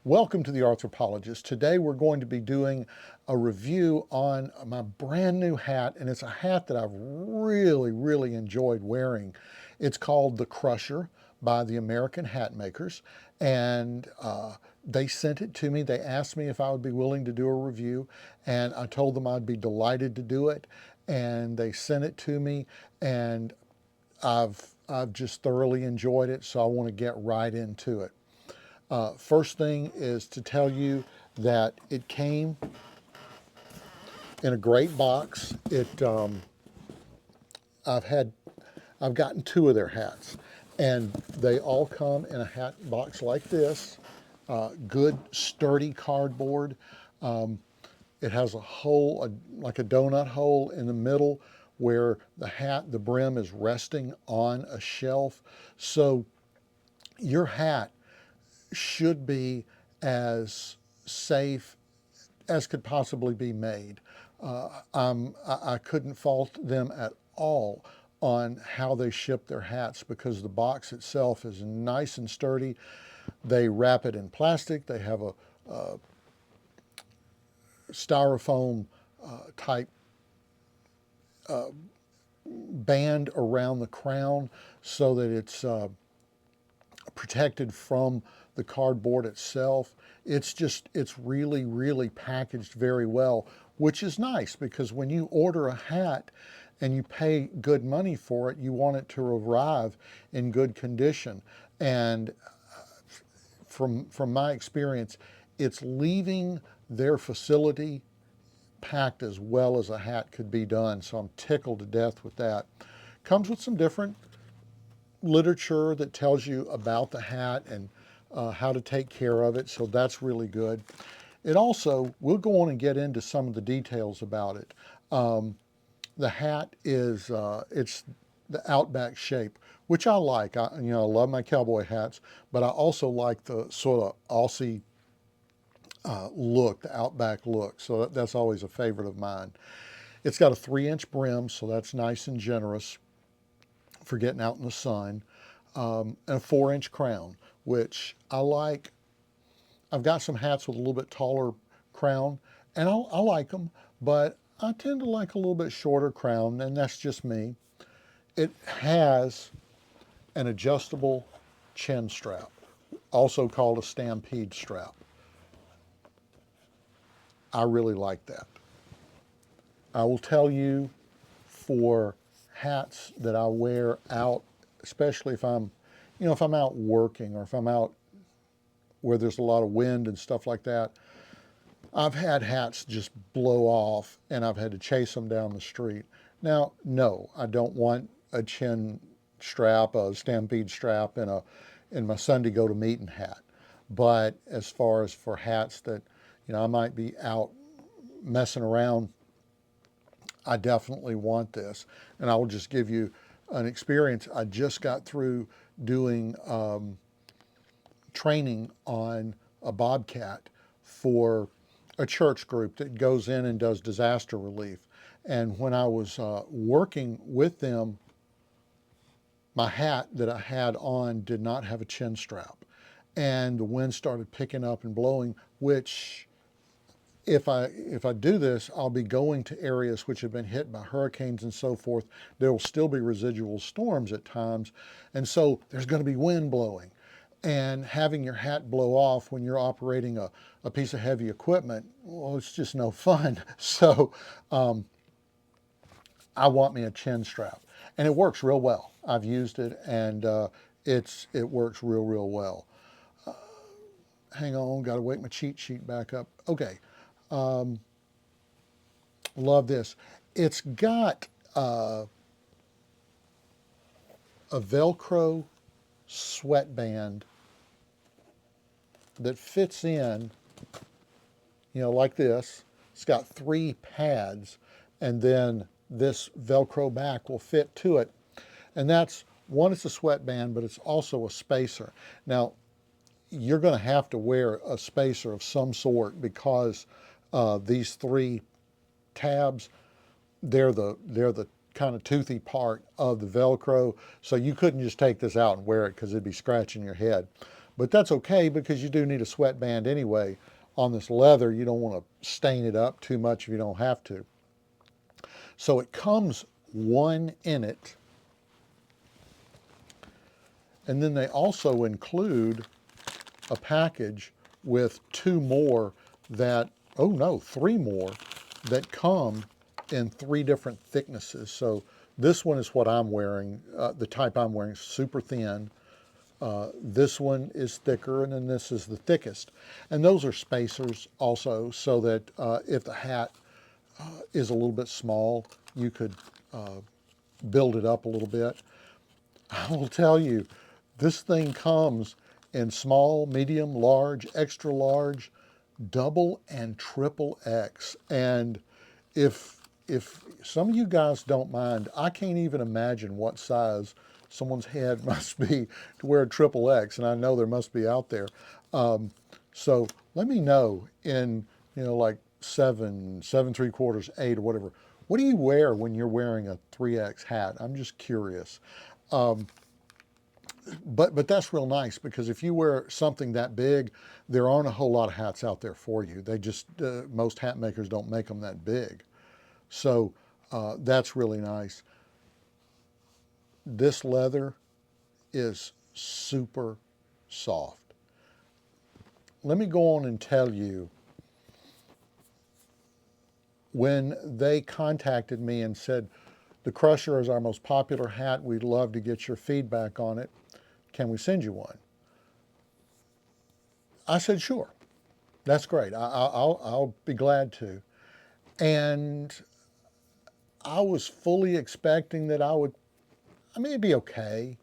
Welcome to the Arthropologist. Today we're going to be doing a review on my brand new hat, and it's a hat that I've really enjoyed wearing. It's called the Crusher by the American Hat Makers, and they sent it to me. They asked me if I would be willing to do a review, and I told them I'd be delighted to do it, and they sent it to me, and I've just thoroughly enjoyed it, so I want to get right into it. First thing is to tell you that it came in a great box. I've had, I've gotten two of their hats, and they all come in a hat box like this. Good sturdy cardboard. It has a hole, like a donut hole in the middle, where the brim is resting on a shelf. So your hat should be as safe as could possibly be made. I couldn't fault them at all on how they ship their hats because the box itself is nice and sturdy. They wrap it in plastic. They have a styrofoam type band around the crown so that it's protected from the cardboard itself. It's really packaged very well, which is nice because when you order a hat and you pay good money for it, you want it to arrive in good condition. And from my experience, it's leaving their facility packed as well as a hat could be done. So I'm tickled to death with that. Comes with some different literature that tells you about the hat and how to take care of it, so that's really good. It also, we'll go on and get into some of the details about it. The hat is, it's the Outback shape, which I like. I love my cowboy hats, but I also like the sort of Aussie look, the Outback look, so that's always a favorite of mine. It's got a 3-inch brim, so that's nice and generous for getting out in the sun, and a 4-inch crown, which I like. I've got some hats with a little bit taller crown, and I like them, but I tend to like a little bit shorter crown, and that's just me. It has an adjustable chin strap, also called a stampede strap. I really like that. I will tell you, for hats that I wear out, especially if I'm out working or if I'm out where there's a lot of wind and stuff like that, I've had hats just blow off and I've had to chase them down the street. Now, no, I don't want a chin strap, a stampede strap in my Sunday go to meeting hat. But as far as for hats that, I might be out messing around, I definitely want this. And I will just give you an experience. I just got through doing training on a bobcat for a church group that goes in and does disaster relief. And when I was working with them, my hat that I had on did not have a chin strap. And the wind started picking up and blowing, which if I do this, I'll be going to areas which have been hit by hurricanes and so forth. There will still be residual storms at times, and so there's going to be wind blowing. And having your hat blow off when you're operating a piece of heavy equipment, well, it's just no fun. So I want me a chin strap, and it works real well. I've used it, and it works real well. Hang on, got to wake my cheat sheet back up. Okay. Love this. It's got a Velcro sweatband that fits in, like this. It's got 3 pads, and then this Velcro back will fit to it. And that's one, it's a sweatband, but it's also a spacer. Now, you're going to have to wear a spacer of some sort because these 3 tabs, they're the kind of toothy part of the Velcro. So you couldn't just take this out and wear it because it'd be scratching your head. But that's okay because you do need a sweatband anyway. On this leather, you don't want to stain it up too much if you don't have to. So it comes one in it. And then they also include a package with two more that, oh no, three more that come in three different thicknesses. So this one is what I'm wearing, the type I'm wearing, super thin. This one is thicker, and then this is the thickest. And those are spacers also, so that if the hat is a little bit small, you could build it up a little bit. I will tell you, this thing comes in small, medium, large, extra large, double and triple X. And if some of you guys don't mind, I can't even imagine what size someone's head must be to wear a triple X, and I know there must be out there. So let me know in, like 7, 7 3/4, 8, or whatever. What do you wear when you're wearing a 3X hat? I'm just curious. But that's real nice, because if you wear something that big, there aren't a whole lot of hats out there for you. They just, most hat makers don't make them that big. So that's really nice. This leather is super soft. Let me go on and tell you, when they contacted me and said, the Crusher is our most popular hat, we'd love to get your feedback on it, can we send you one? I said, sure, that's great. I'll be glad to. And I was fully expecting that it'd be okay,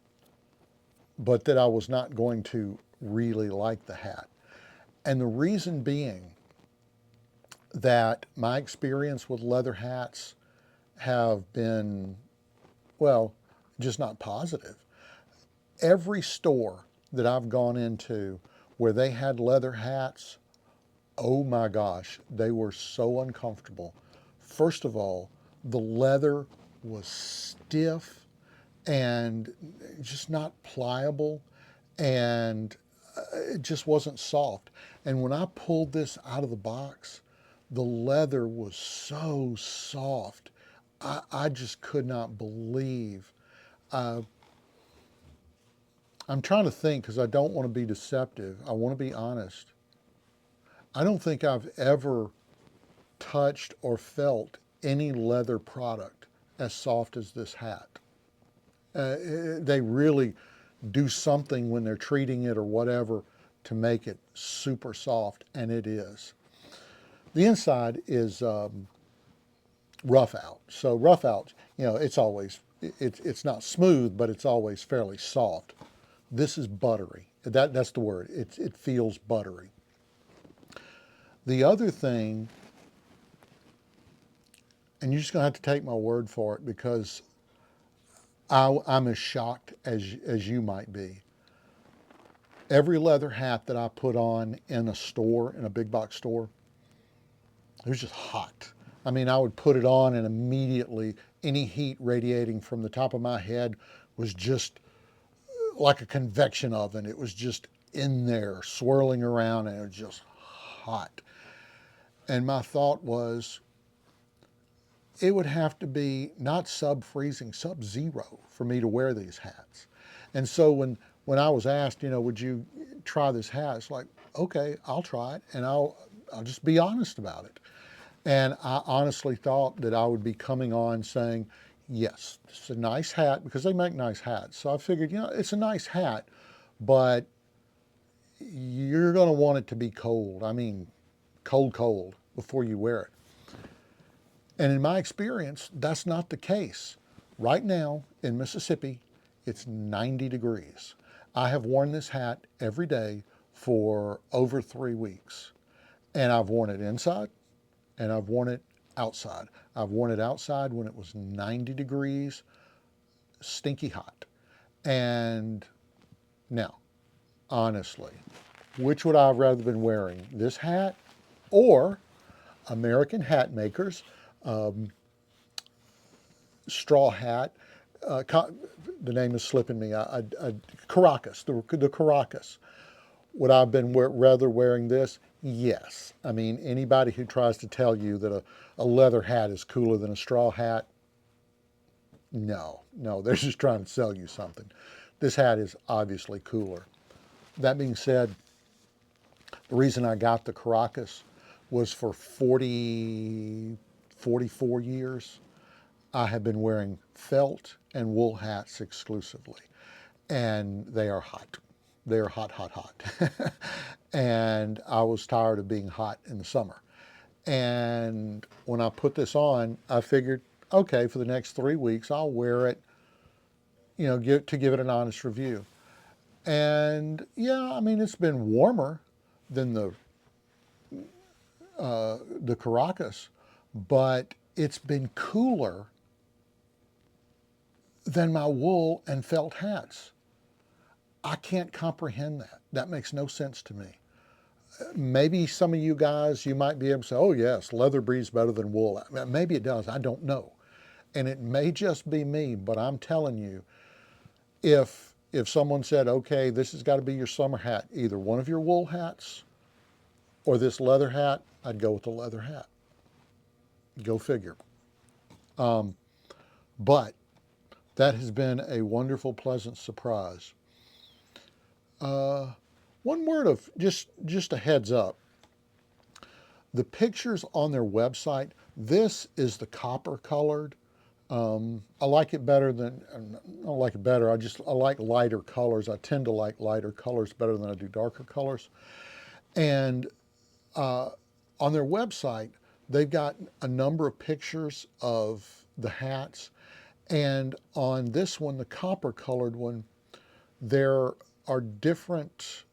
but that I was not going to really like the hat. And the reason being that my experience with leather hats have been, well, just not positive. Every store that I've gone into where they had leather hats, oh my gosh, they were so uncomfortable. First of all, the leather was stiff and just not pliable, and it just wasn't soft. And when I pulled this out of the box, the leather was so soft. I just could not believe. I'm trying to think, because I don't want to be deceptive. I want to be honest. I don't think I've ever touched or felt any leather product as soft as this hat. They really do something when they're treating it or whatever to make it super soft, and it is. The inside is rough out. So rough out, it's not smooth, but it's always fairly soft. This is buttery. That's the word. It feels buttery. The other thing, and you're just going to have to take my word for it, because I'm as shocked as you might be. Every leather hat that I put on in a store, in a big box store, it was just hot. I mean, I would put it on and immediately any heat radiating from the top of my head was just like a convection oven. It was just in there swirling around, and it was just hot. And my thought was, it would have to be not sub-freezing, sub-zero for me to wear these hats. And so when I was asked, would you try this hat? It's like, okay, I'll try it, and I'll just be honest about it. And I honestly thought that I would be coming on saying, yes, it's a nice hat, because they make nice hats. So I figured, it's a nice hat, but you're going to want it to be cold. I mean, cold before you wear it. And in my experience, that's not the case. Right now in Mississippi, it's 90 degrees. I have worn this hat every day for over 3 weeks. And I've worn it inside, and I've worn it outside. I've worn it outside when it was 90 degrees, stinky hot. And now, honestly, which would I have rather been wearing? This hat or American Hat Makers straw hat? The name is slipping me. Caracas, the Caracas. Would I have been rather wearing this? Yes. I mean, anybody who tries to tell you that a leather hat is cooler than a straw hat, no, no, they're just trying to sell you something. This hat is obviously cooler. That being said, the reason I got the Caracas was for 44 years, I have been wearing felt and wool hats exclusively, and they are hot. They are hot, hot, hot. And I was tired of being hot in the summer. And when I put this on, I figured, okay, for the next 3 weeks, I'll wear it, to give it an honest review. And yeah, I mean, it's been warmer than the Caracas, but it's been cooler than my wool and felt hats. I can't comprehend that. That makes no sense to me. Maybe some of you guys, you might be able to say, oh yes, leather breathes better than wool. Maybe it does, I don't know. And it may just be me, but I'm telling you, if someone said, okay, this has got to be your summer hat, either one of your wool hats or this leather hat, I'd go with the leather hat. Go figure. But that has been a wonderful, pleasant surprise. One word of just a heads up. The pictures on their website, this is the copper colored. I like it better than, I don't like it better, I like lighter colors. I tend to like lighter colors better than I do darker colors. And on their website, they've got a number of pictures of the hats. And on this one, the copper colored one, there are different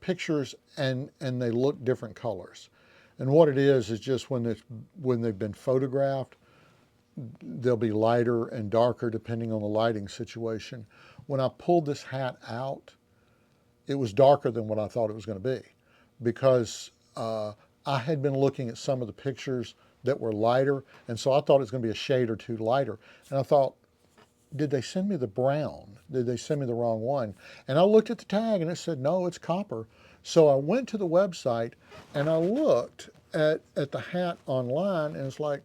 pictures and they look different colors. And what it is just when they've been photographed, they'll be lighter and darker depending on the lighting situation. When I pulled this hat out, it was darker than what I thought it was going to be, because I had been looking at some of the pictures that were lighter, and so I thought it was going to be a shade or two lighter. And I thought, did they send me the brown? Did they send me the wrong one? And I looked at the tag and it said, no, it's copper. So I went to the website and I looked at the hat online, and it's like,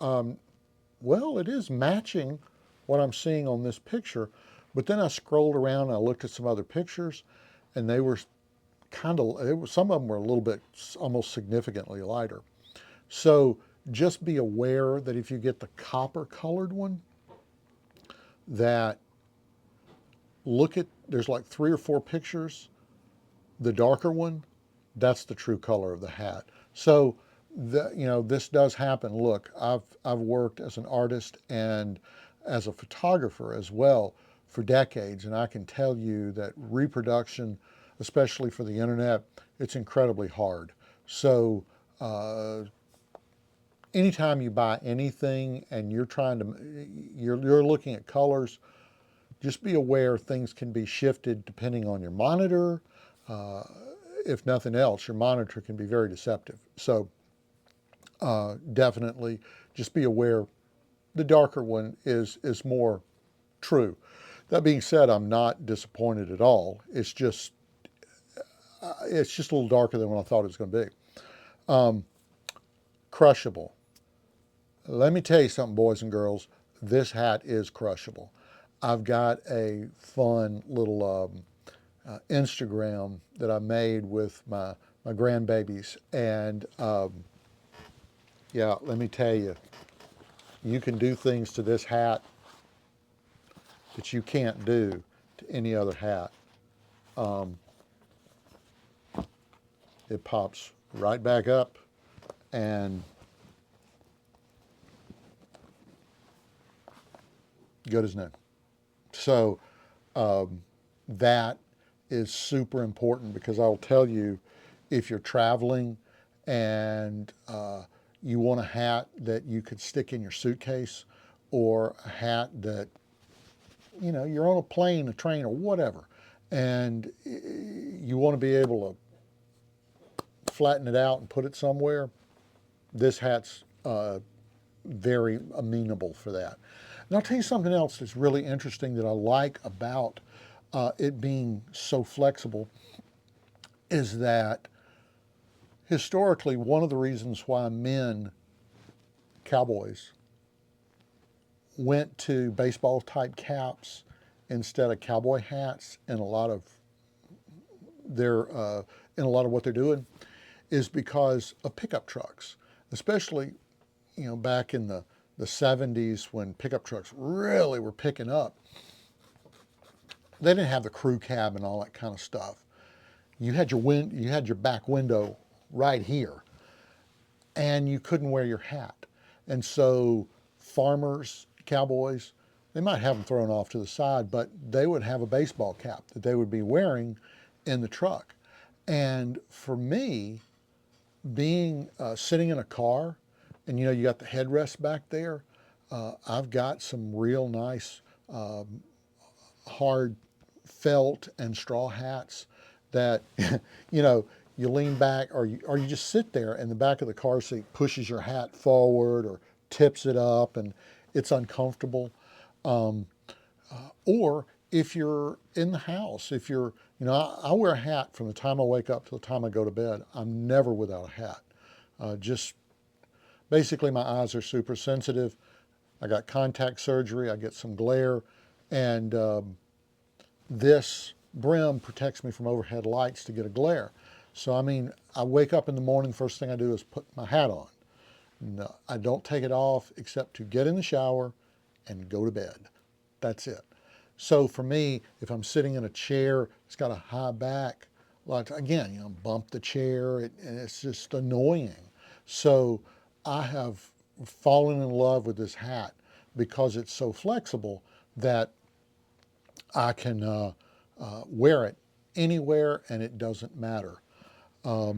well, it is matching what I'm seeing on this picture. But then I scrolled around and I looked at some other pictures, and they were some of them were a little bit, almost significantly lighter. So just be aware that if you get the copper colored one, that there's like 3 or 4 pictures. The darker one, that's the true color of the hat. So this does happen. Look, I've worked as an artist and as a photographer as well for decades, and I can tell you that reproduction, especially for the internet, it's incredibly hard. So anytime you buy anything and you're looking at colors, just be aware things can be shifted depending on your monitor. If nothing else, your monitor can be very deceptive. So definitely just be aware the darker one is more true. That being said, I'm not disappointed at all. It's just a little darker than what I thought it was going to be. Crushable. Let me tell you something, boys and girls. This hat is crushable. I've got a fun little Instagram that I made with my grandbabies, and yeah, let me tell you, you can do things to this hat that you can't do to any other hat. It pops right back up, and good as new. So that is super important, because I'll tell you, if you're traveling and you want a hat that you could stick in your suitcase, or a hat that, you're on a plane, a train, or whatever, and you want to be able to flatten it out and put it somewhere, this hat's very amenable for that. And I'll tell you something else that's really interesting that I like about it being so flexible is that historically, one of the reasons why cowboys, went to baseball type caps instead of cowboy hats in a lot of what they're doing is because of pickup trucks, especially back in the 70s when pickup trucks really were picking up. They didn't have the crew cab and all that kind of stuff. You had your back window right here, and you couldn't wear your hat. And so farmers, cowboys, they might have them thrown off to the side, but they would have a baseball cap that they would be wearing in the truck. And for me, being sitting in a car, and you got the headrest back there, I've got some real nice hard felt and straw hats that you lean back, or you just sit there and the back of the car seat pushes your hat forward or tips it up and it's uncomfortable. Or if you're in the house, if you're, I wear a hat from the time I wake up to the time I go to bed. I'm never without a hat. Just basically my eyes are super sensitive. I got contact surgery, I get some glare, and this brim protects me from overhead lights to get a glare. So, I wake up in the morning, first thing I do is put my hat on. No, I don't take it off except to get in the shower and go to bed. That's it. So for me, if I'm sitting in a chair, it's got a high back, like again, bump the chair, and it's just annoying. So I have fallen in love with this hat because it's so flexible that I can wear it anywhere and it doesn't matter. Now,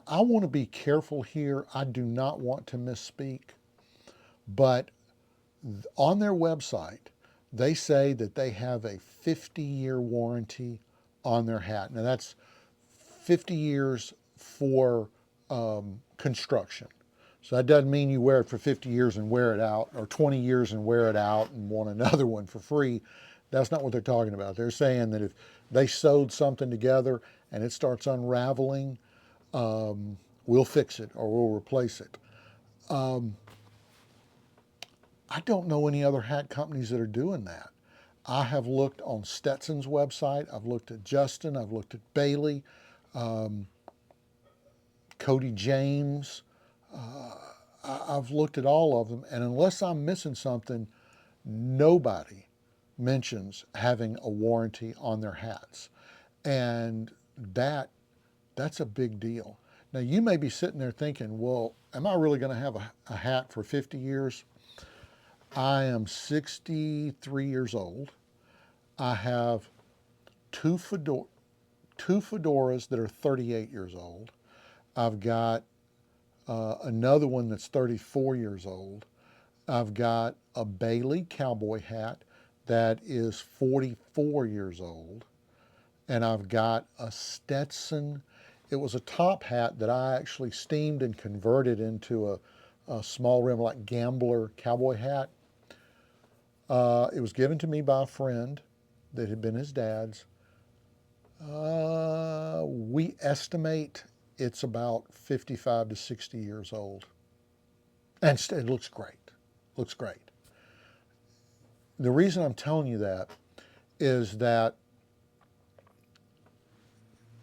I want to be careful here. I do not want to misspeak, but on their website, they say that they have a 50-year warranty on their hat. Now, that's 50 years for construction. So that doesn't mean you wear it for 50 years and wear it out, or 20 years and wear it out and want another one for free. That's not what they're talking about. They're saying that if they sewed something together and it starts unraveling, we'll fix it or we'll replace it. I don't know any other hat companies that are doing that. I have looked on Stetson's website. I've looked at Justin. I've looked at Bailey, Cody James. I've looked at all of them, and unless I'm missing something, nobody mentions having a warranty on their hats. And that's a big deal. Now, you may be sitting there thinking, well, am I really going to have a hat for 50 years? I am 63 years old. I have two fedoras that are 38 years old. I've got another one that's 34 years old. I've got a Bailey cowboy hat that is 44 years old. And I've got a Stetson. It was a top hat that I actually steamed and converted into a small rim, like gambler cowboy hat. It was given to me by a friend that had been his dad's. We estimate it's about 55 to 60 years old. And it looks great. Looks great. The reason I'm telling you that is that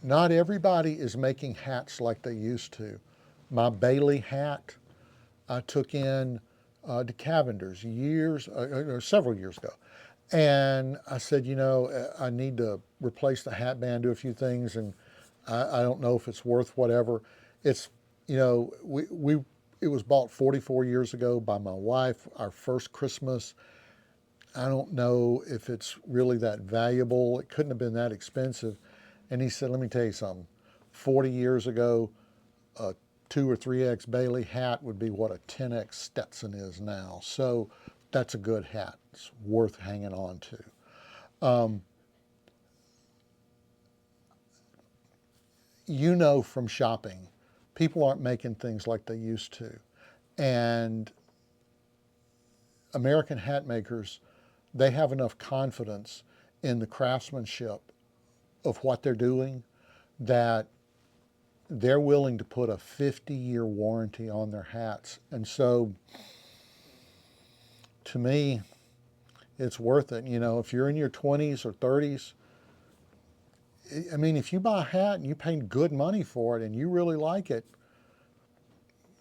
not everybody is making hats like they used to. My Bailey hat I took in to Cavender's several years ago. And I said, I need to replace the hat band, do a few things, and I don't know if it's worth whatever. It's, it was bought 44 years ago by my wife, our first Christmas. I don't know if it's really that valuable. It couldn't have been that expensive. And he said, let me tell you something. 40 years ago, a 2 or 3X Bailey hat would be what a 10X Stetson is now. So that's a good hat. It's worth hanging on to. From shopping, people aren't making things like they used to. And American hat makers they have enough confidence in the craftsmanship of what they're doing that they're willing to put a 50-year warranty on their hats. And so to me, it's worth it. You know, if you're in your 20s or 30s, I mean, if you buy a hat and you pay good money for it and you really like it,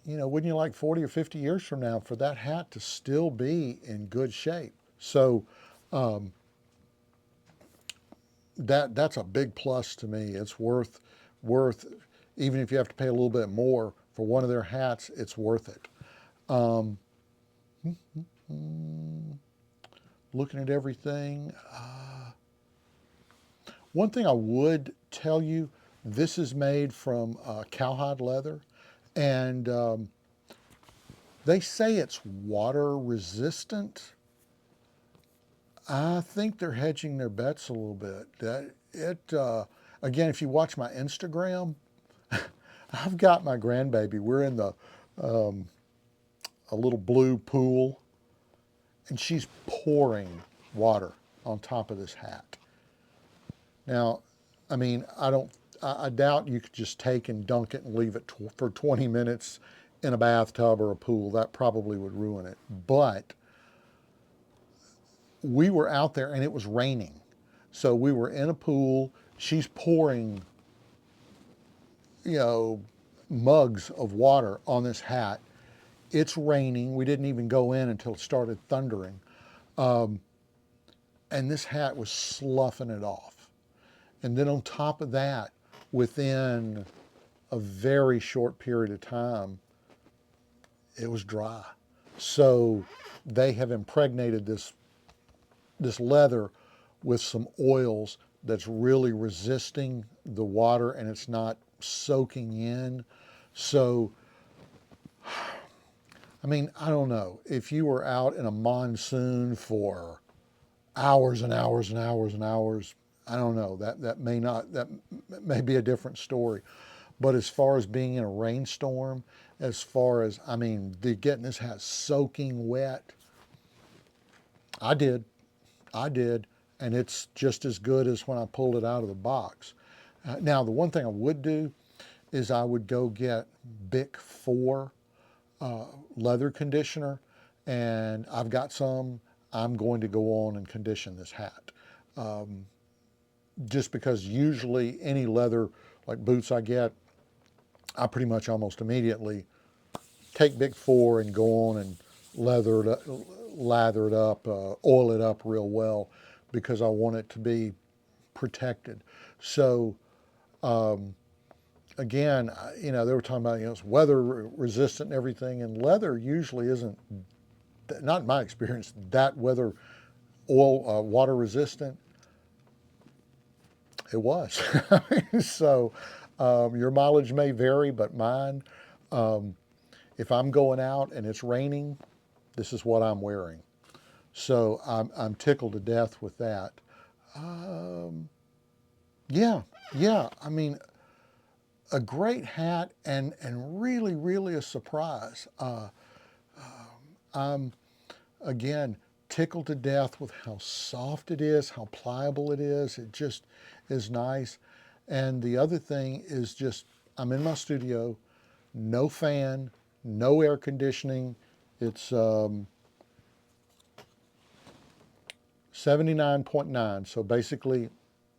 you know, wouldn't you like 40 or 50 years from now for that hat to still be in good shape? So that's a big plus to me. It's worth even if you have to pay a little bit more for one of their hats, it's worth it. Um, looking at everything, one thing I would tell you, this is made from cowhide leather, and they say it's water resistant. I think they're hedging their bets a little bit. Again, if you watch my Instagram, I've got my grandbaby. We're in the a little blue pool, and she's pouring water on top of this hat. Now, I mean, I doubt you could just take and dunk it and leave it for 20 minutes in a bathtub or a pool. That probably would ruin it. But we were out there and it was raining. So we were in a pool. She's pouring, you know, mugs of water on this hat. It's raining. We didn't even go in until it started thundering. And this hat was sloughing it off. And then on top of that, within a very short period of time, it was dry. So they have impregnated this leather with some oils that's really resisting the water and it's not soaking in. So, I mean, I don't know. If you were out in a monsoon for hours and hours and hours and hours, I don't know. That may be a different story. But as far as being in a rainstorm, as far as, I mean, getting this hat soaking wet, I did, and it's just as good as when I pulled it out of the box. Now, the one thing I would do is I would go get Bic 4 leather conditioner, and I've got some. I'm going to go on and condition this hat. Just because usually any leather, like boots I get, I pretty much almost immediately take Bic 4 and go on and lather it up, oil it up real well, because I want it to be protected. So again, you know, they were talking about, you know, it's weather resistant and everything, and leather usually isn't, not in my experience, that water resistant. It was. So your mileage may vary, but mine, if I'm going out and it's raining, this is what I'm wearing. So I'm tickled to death with that. Yeah. I mean, a great hat and really, really a surprise. I'm, again, tickled to death with how soft it is, how pliable it is. It just is nice. And the other thing is just, I'm in my studio, no fan, no air conditioning. It's 79.9, so basically,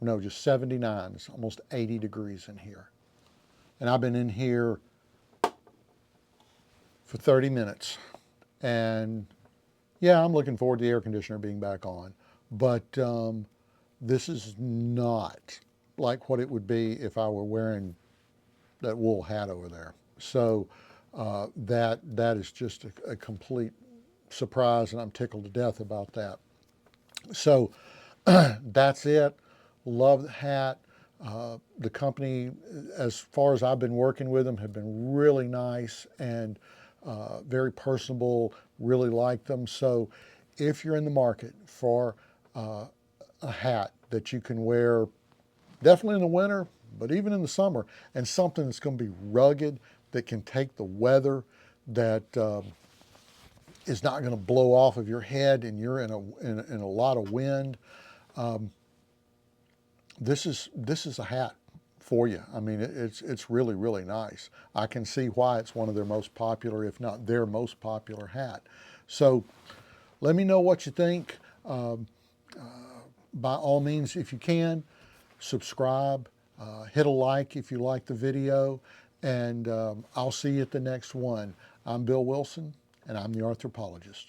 no, just 79. It's almost 80 degrees in here. And I've been in here for 30 minutes. And yeah, I'm looking forward to the air conditioner being back on. But this is not like what it would be if I were wearing that wool hat over there. So that is just a complete surprise, and I'm tickled to death about that. So that's it. Love the hat. The company, as far as I've been working with them, have been really nice and very personable, really like them. So if you're in the market for a hat that you can wear definitely in the winter, but even in the summer, and something that's going to be rugged, that can take the weather, that is not going to blow off of your head and you're in a lot of wind. This is a hat for you. I mean, it's really, really nice. I can see why it's one of their most popular, if not their most popular hat. So let me know what you think. By all means, if you can, subscribe, hit a like if you like the video, and I'll see you at the next one. I'm Bill Wilson, and I'm the Arthropologist.